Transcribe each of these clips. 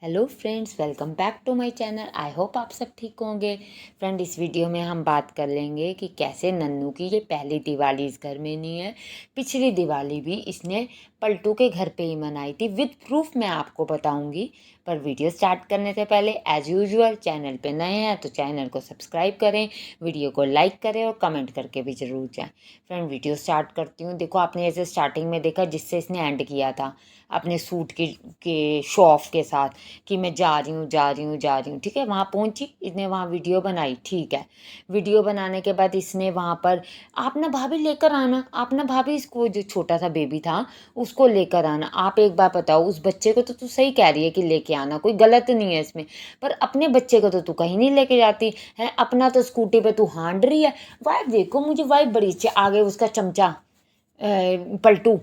Hello friends, welcome back to my channel. I hope आप सब ठीक होंगे। फ्रेंड, इस वीडियो में हम बात कर लेंगे कि कैसे नन्नू की ये पहली दिवाली इस घर में नहीं है। पिछली दिवाली भी इसने पलटू के घर पे ही मनाई थी। विद प्रूफ मैं आपको बताऊंगी। पर वीडियो स्टार्ट करने से पहले एज यूजुअल चैनल पे नए हैं तो चैनल को सब्सक्राइब करें, वीडियो को लाइक करें और कमेंट करके भी ज़रूर जाएं। फ्रेंड, वीडियो स्टार्ट करती हूँ। देखो, आपने ऐसे स्टार्टिंग में देखा जिससे इसने एंड किया था अपने सूट के शो ऑफ के साथ कि मैं जा रही हूँ जा रही हूँ जा रही हूँ। ठीक है, वहाँ पहुँची, इसने वहाँ वीडियो बनाई। ठीक है, वीडियो बनाने के बाद इसने वहाँ पर आप ना भाभी लेकर आना, आप ना भाभी इसको, जो छोटा सा बेबी था उसको लेकर आना। आप एक बार बताओ, उस बच्चे को तो तू सही कह रही है कि लेके आना, कोई गलत नहीं है इसमें, पर अपने बच्चे को तो तू कहीं नहीं लेके जाती है। अपना तो स्कूटी पे तू हांड रही है। वाइफ देखो, मुझे वाइफ बड़ी अच्छी, आगे उसका चमचा पलटू।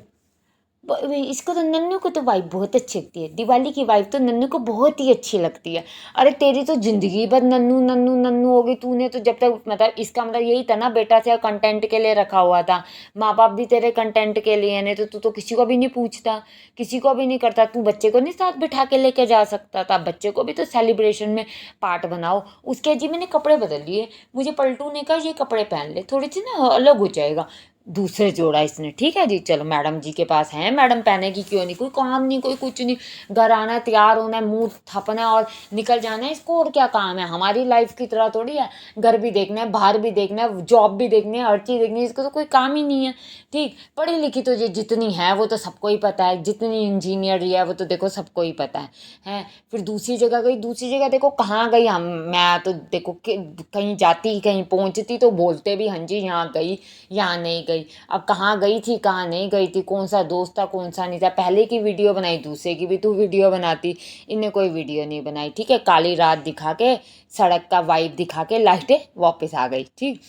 इसको तो, नन्नू को तो वाइफ बहुत अच्छी लगती है। दिवाली की वाइफ तो नन्नू को बहुत ही अच्छी लगती है। अरे तेरी तो जिंदगी भर नन्नू नन्नू नन्नू होगी। तूने तो जब तक, मतलब इसका मतलब यही था ना, बेटा से कंटेंट के लिए रखा हुआ था। माँ बाप भी तेरे कंटेंट के लिए, नहीं तो तू तो किसी को भी नहीं पूछता, किसी को भी नहीं करता। तू बच्चे को नहीं साथ बिठा के लेके जा सकता था? बच्चे को भी तो सेलिब्रेशन में पार्ट बनाओ। उसके जी मैंने कपड़े बदल लिए। मुझे पलटू ने कहा ये कपड़े पहन ले, थोड़ी सी ना अलग हो जाएगा। दूसरे जोड़ा इसने। ठीक है जी, चलो मैडम जी के पास है, मैडम पहनेगी, क्यों नहीं, कोई काम नहीं, कोई कुछ नहीं। घर आना है, तैयार होना है, मुंह थपना है और निकल जाना है इसको। और क्या काम है? हमारी लाइफ की तरह थोड़ी है, घर भी देखना है, बाहर भी देखना है, जॉब भी देखनी है, हर चीज़ देखनी है। इसको तो कोई काम ही नहीं है। ठीक, पढ़ी लिखी तो ये जितनी है वो तो सबको ही पता है, जितनी इंजीनियर है वो तो देखो सबको ही पता है। हैं, फिर दूसरी जगह गई, दूसरी जगह देखो कहाँ गई। हम, मैं तो देखो कहीं जाती, कहीं पहुंचती तो बोलते भी हाँ जी यहाँ गई, यहाँ नहीं गई। अब कहाँ गई थी, कहाँ नहीं गई थी, कौन सा दोस्त था, कौन सा नहीं था, पहले की वीडियो बनाई, दूसरे की भी तू वीडियो बनाती। इनने कोई वीडियो नहीं बनाई। ठीक है, काली रात दिखा के, सड़क का वाइब दिखा के लाइटें वापस आ गई। ठीक,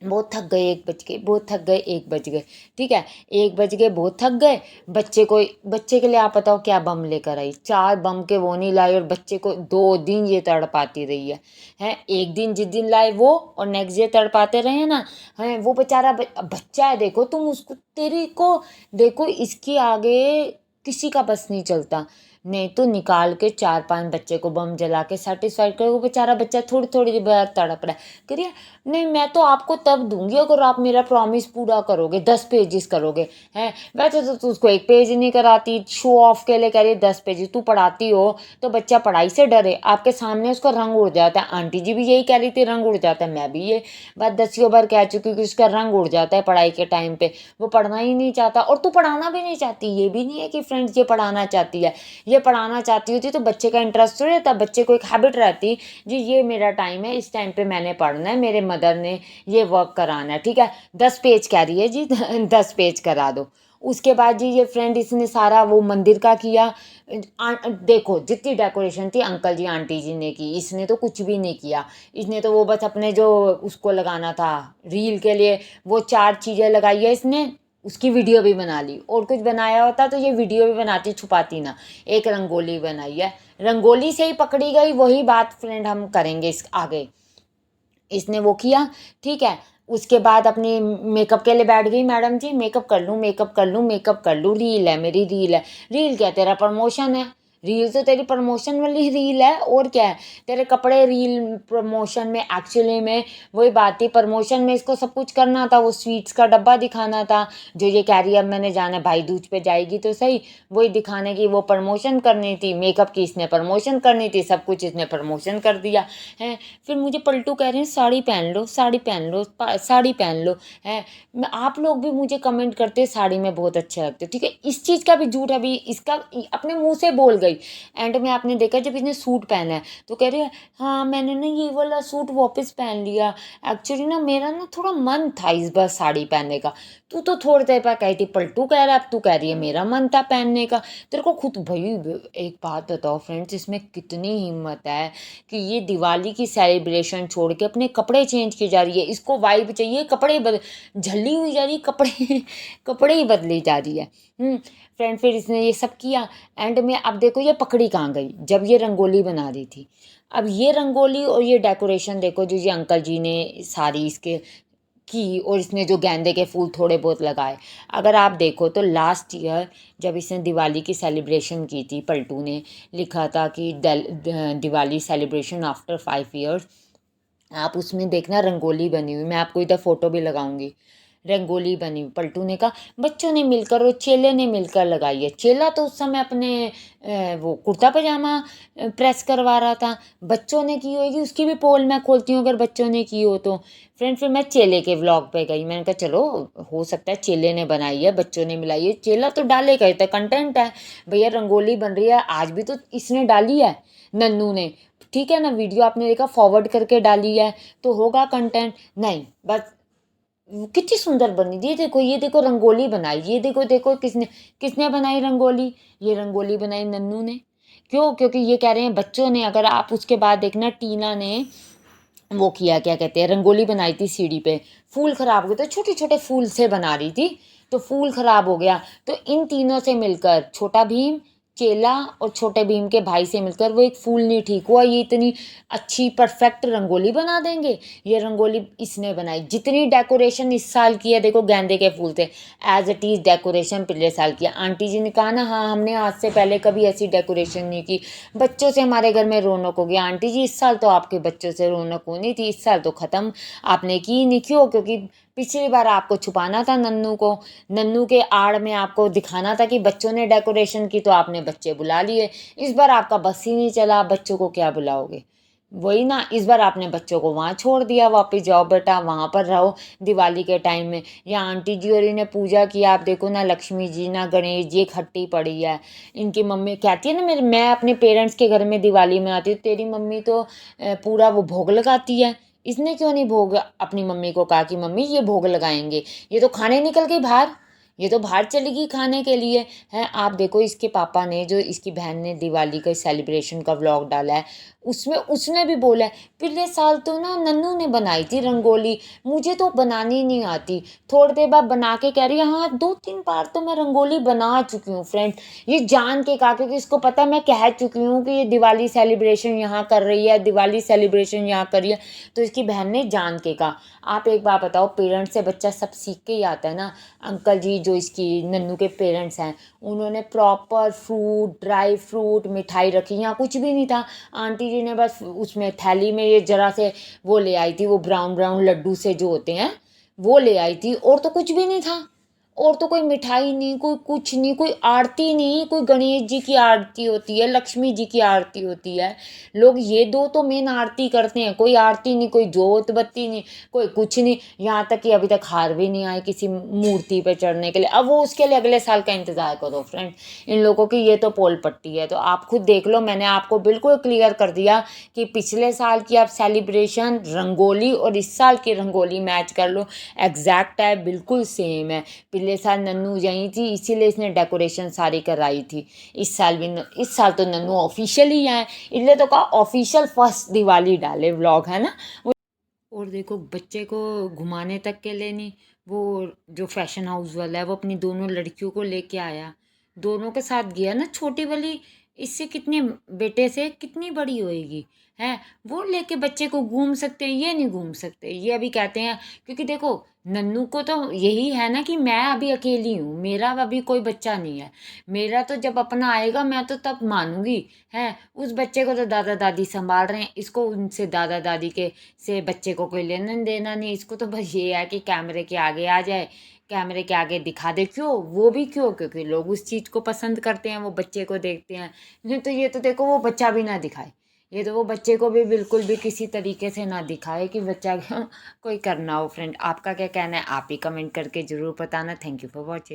बहुत थक गए, 1 बज गए, बहुत थक गए, 1 बज गए। ठीक है, 1 बज गए, बहुत थक गए। बच्चे को, बच्चे के लिए आप बताओ क्या बम लेकर आई? 4 बम के वो नहीं लाई और बच्चे को 2 दिन ये तड़पाती रही है। हैं, एक दिन जिस दिन लाए वो, और नेक्स्ट डे तड़पाते रहे ना। हैं, वो बेचारा बच्चा है, देखो तुम उसको, तेरी को देखो, इसके आगे किसी का बस नहीं चलता। नहीं तो निकाल के 4-5 बच्चे को बम जला के सेटिस्फाइड करे। वो बेचारा बच्चा थोड़ी थोड़ी देर बाद तड़प रहा है। करिए, नहीं मैं तो आपको तब दूंगी अगर आप मेरा प्रॉमिस पूरा करोगे, 10 पेजेस करोगे। हैं, वैसे तो तू उसको 1 पेज ही नहीं कराती, शो ऑफ के लिए कह रही है 10 पेज। तू पढ़ाती हो तो बच्चा पढ़ाई से डरे, आपके सामने उसका रंग उड़ जाता है। आंटी जी भी यही कह रही थी, रंग उड़ जाता है। मैं भी ये बात 10 बार कह चुकी हूँ कि उसका रंग उड़ जाता है पढ़ाई के टाइम पे। वो पढ़ना ही नहीं चाहता, और तू पढ़ाना भी नहीं चाहती। ये भी नहीं है कि फ्रेंड्स ये पढ़ाना चाहती है। ये पढ़ाना चाहती होती तो बच्चे का इंटरेस्ट हो रहता, बच्चे को एक हैबिट रहती जी, ये मेरा टाइम है, इस टाइम पे मैंने पढ़ना है, मेरे मदर ने ये वर्क कराना है। ठीक है, 10 पेज कह रही है जी, 10 पेज करा दो। उसके बाद जी ये फ्रेंड, इसने सारा वो मंदिर का किया। देखो जितनी डेकोरेशन थी अंकल जी आंटी जी ने की, इसने तो कुछ भी नहीं किया। इसने तो वो बस अपने जो उसको लगाना था रील के लिए, वो 4 चीज़ें लगाई है इसने। उसकी वीडियो भी बना ली, और कुछ बनाया होता तो ये वीडियो भी बनाती, छुपाती ना। एक रंगोली बनाई है, रंगोली से ही पकड़ी गई। वही बात फ्रेंड हम करेंगे इस आगे। इसने वो किया। ठीक है, उसके बाद अपनी मेकअप के लिए बैठ गई, मैडम जी मेकअप कर लूँ, मेकअप कर लूँ, मेकअप कर लूँ, रील है मेरी, रील है। रील क्या, तेरा प्रमोशन है? रील तो तेरी प्रमोशन वाली रील है, और क्या है? तेरे कपड़े रील प्रमोशन में, एक्चुअली में वही बात थी। प्रमोशन में इसको सब कुछ करना था, वो स्वीट्स का डब्बा दिखाना था, जो ये कह रही है अब मैंने जाना है, भाई दूज पे जाएगी तो सही, वही दिखाने की वो प्रमोशन करनी थी। मेकअप की इसने प्रमोशन करनी थी, सब कुछ इसने प्रमोशन कर दिया है। फिर मुझे पलटू कह रहे हैं साड़ी पहन लो, साड़ी पहन लो, साड़ी पहन लो। है, आप लोग भी मुझे कमेंट करते साड़ी में बहुत अच्छे लगते हो। ठीक है, इस चीज़ का भी झूठ अभी इसका अपने मुंह से बोल गई। एंड में आपने देखा जब इसने सूट पहना है तो कह रही है हाँ मैंने ना ये वाला सूट वापस पहन लिया, एक्चुअली ना मेरा ना थोड़ा मन था इस बार साड़ी पहनने का। तू तो थोड़ी देर पर कही थी पलटू कह रहा है, अब तू कह रही है मेरा मन था पहनने का। तेरे को खुद भाई, एक बात बताओ फ्रेंड्स, इसमें कितनी हिम्मत है कि ये दिवाली की सेलिब्रेशन छोड़ के अपने कपड़े चेंज की जा रही है। इसको वाइब चाहिए, कपड़े झल्ली हुई जा रही है, कपड़े कपड़े ही बदली जा रही है। फ्रेंड, फिर इसने ये सब किया। एंड में अब देखो ये पकड़ी कहाँ गई, जब ये रंगोली बना रही थी। अब ये रंगोली और ये डेकोरेशन देखो, जो ये अंकल जी ने सारी इसके की और इसने जो गेंदे के फूल थोड़े बहुत लगाए। अगर आप देखो तो लास्ट ईयर जब इसने दिवाली की सेलिब्रेशन की थी, पलटू ने लिखा था कि दिवाली सेलिब्रेशन आफ्टर 5 ईयर्स। आप उसमें देखना रंगोली बनी हुई, मैं आपको इधर फ़ोटो भी लगाऊंगी। रंगोली बनी हुई, पलटू ने कहा बच्चों ने मिलकर और चेले ने मिलकर लगाई है। चेला तो उस समय अपने वो कुर्ता पजामा प्रेस करवा रहा था, बच्चों ने की होगी उसकी भी पोल मैं खोलती हूँ अगर बच्चों ने की हो तो। फ्रेंड फिर मैं चेले के व्लॉग पे गई, मैंने कहा चलो हो सकता है चेले ने बनाई है, बच्चों ने मिलाई है, चेला तो डाले गए थे, कंटेंट है भैया, रंगोली बन रही है आज भी तो इसने डाली है, नन्नू ने। ठीक है ना, वीडियो आपने देखा फॉरवर्ड करके डाली है तो होगा कंटेंट। नहीं बस कितनी सुंदर बनी थी, ये देखो रंगोली बनाई, ये देखो देखो किसने किसने बनाई रंगोली, ये रंगोली बनाई नन्नू ने। क्यों? क्योंकि ये कह रहे हैं बच्चों ने। अगर आप उसके बाद देखना टीना ने वो किया, क्या कहते हैं, रंगोली बनाई थी सीढ़ी पे, फूल खराब हो गए, तो छोटे छोटे फूल से बना रही थी तो फूल खराब हो गया, तो इन तीनों से मिलकर छोटा भीम, चेला और छोटे भीम के भाई से मिलकर वो एक फूल नहीं ठीक हुआ, ये इतनी अच्छी परफेक्ट रंगोली बना देंगे। ये रंगोली इसने बनाई। जितनी डेकोरेशन इस साल की है, देखो गेंदे के फूल थे, एज इट इज़ डेकोरेशन पिछले साल की है। आंटी जी ने कहा ना हाँ हमने आज से पहले कभी ऐसी डेकोरेशन नहीं की, बच्चों से हमारे घर में रौनक होगी। आंटी जी इस साल तो आपके बच्चों से रौनक होनी थी, इस साल तो ख़त्म, आपने की नहीं। क्यों? क्योंकि पिछली बार आपको छुपाना था नन्नू को, नन्नू के आड़ में आपको दिखाना था कि बच्चों ने डेकोरेशन की तो आपने बच्चे बुला लिए। इस बार आपका बस ही नहीं चला, बच्चों को क्या बुलाओगे? वही ना, इस बार आपने बच्चों को वहाँ छोड़ दिया, वापस जाओ बेटा वहाँ पर रहो दिवाली के टाइम में। या आंटी जी और इन्हें पूजा की, आप देखो ना लक्ष्मी जी ना गणेश जी खट्टी पड़ी है। इनकी मम्मी कहती है ना मेरे, मैं अपने पेरेंट्स के घर में दिवाली मनाती हूँ, तेरी मम्मी तो पूरा वो भोग लगाती है। इसने क्यों नहीं भोग अपनी मम्मी को कहा कि मम्मी ये भोग लगाएंगे, ये तो खाने निकल गई बाहर, ये तो बाहर चली गई खाने के लिए। है आप देखो इसके पापा ने, जो इसकी बहन ने दिवाली का सेलिब्रेशन का व्लॉग डाला है, उसमें उसने भी बोला है पिछले साल तो ना नन्नू ने बनाई थी रंगोली, मुझे तो बनानी नहीं आती। थोड़ी देर बाद बना के कह रही है हाँ 2-3 बार तो मैं रंगोली बना चुकी हूँ फ्रेंड। ये जान के कहा, क्योंकि इसको पता है मैं कह चुकी हूँ कि ये दिवाली सेलिब्रेशन यहाँ कर रही है, दिवाली सेलिब्रेशन यहाँ कर रही है, तो इसकी बहन ने जान के कहा। आप एक बात बताओ, पेरेंट्स से बच्चा सब सीख के ही आता है ना। अंकल जी जो इसकी नन्नू के पेरेंट्स हैं, उन्होंने प्रॉपर फ्रूट, ड्राई फ्रूट, मिठाई रखी, यहाँ कुछ भी नहीं था। आंटी जी ने बस उसमें थैली में ये जरा से वो ले आई थी, वो ब्राउन ब्राउन लड्डू से जो होते हैं वो ले आई थी, और तो कुछ भी नहीं था। और तो कोई मिठाई नहीं, कोई कुछ नहीं, कोई आरती नहीं। कोई गणेश जी की आरती होती है, लक्ष्मी जी की आरती होती है, लोग ये दो तो मेन आरती करते हैं, कोई आरती नहीं, कोई जोत बत्ती नहीं, कोई कुछ नहीं। यहाँ तक कि अभी तक हार भी नहीं आए किसी मूर्ति पे चढ़ने के लिए। अब वो उसके लिए अगले साल का इंतज़ार करो फ्रेंड। इन लोगों की ये तो पोल पट्टी है, तो आप खुद देख लो। मैंने आपको बिल्कुल क्लियर कर दिया कि पिछले साल की आप सेलिब्रेशन रंगोली और इस साल की रंगोली मैच कर लो, एग्जैक्ट है, बिल्कुल सेम है। पिछले साल नन्नू यहीं थी इसीलिए इसने डेकोरेशन सारी कराई थी। इस साल भी इस साल तो नन्नू ऑफिशियली है, इसलिए तो कहा ऑफिशियल फर्स्ट दिवाली डाले व्लॉग, है ना। और देखो बच्चे को घुमाने तक के लिए नहीं, वो जो फैशन हाउस वाला है वो अपनी दोनों लड़कियों को लेके आया, दोनों के साथ गया ना। छोटी वाली इससे कितनी, बेटे से कितनी बड़ी होएगी, है वो लेके बच्चे को घूम सकते हैं, ये नहीं घूम सकते। ये अभी कहते हैं, क्योंकि देखो नन्नू को तो यही है ना कि मैं अभी अकेली हूँ, मेरा अभी कोई बच्चा नहीं है, मेरा तो जब अपना आएगा मैं तो तब मानूंगी। है उस बच्चे को तो दादा दादी संभाल रहे हैं, इसको उनसे दादा दादी के से बच्चे को कोई लेना देना नहीं। इसको तो बस ये है कि कैमरे के आगे आ जाए, कैमरे के आगे दिखा दे। क्यों? वो भी क्यों? क्योंकि लोग उस चीज़ को पसंद करते हैं, वो बच्चे को देखते हैं। नहीं तो ये तो देखो वो बच्चा भी ना दिखाए, ये तो वो बच्चे को भी बिल्कुल भी किसी तरीके से ना दिखाए कि बच्चा कोई करना हो। फ्रेंड आपका क्या कहना है, आप ही कमेंट करके ज़रूर बताना। Thank you for watching.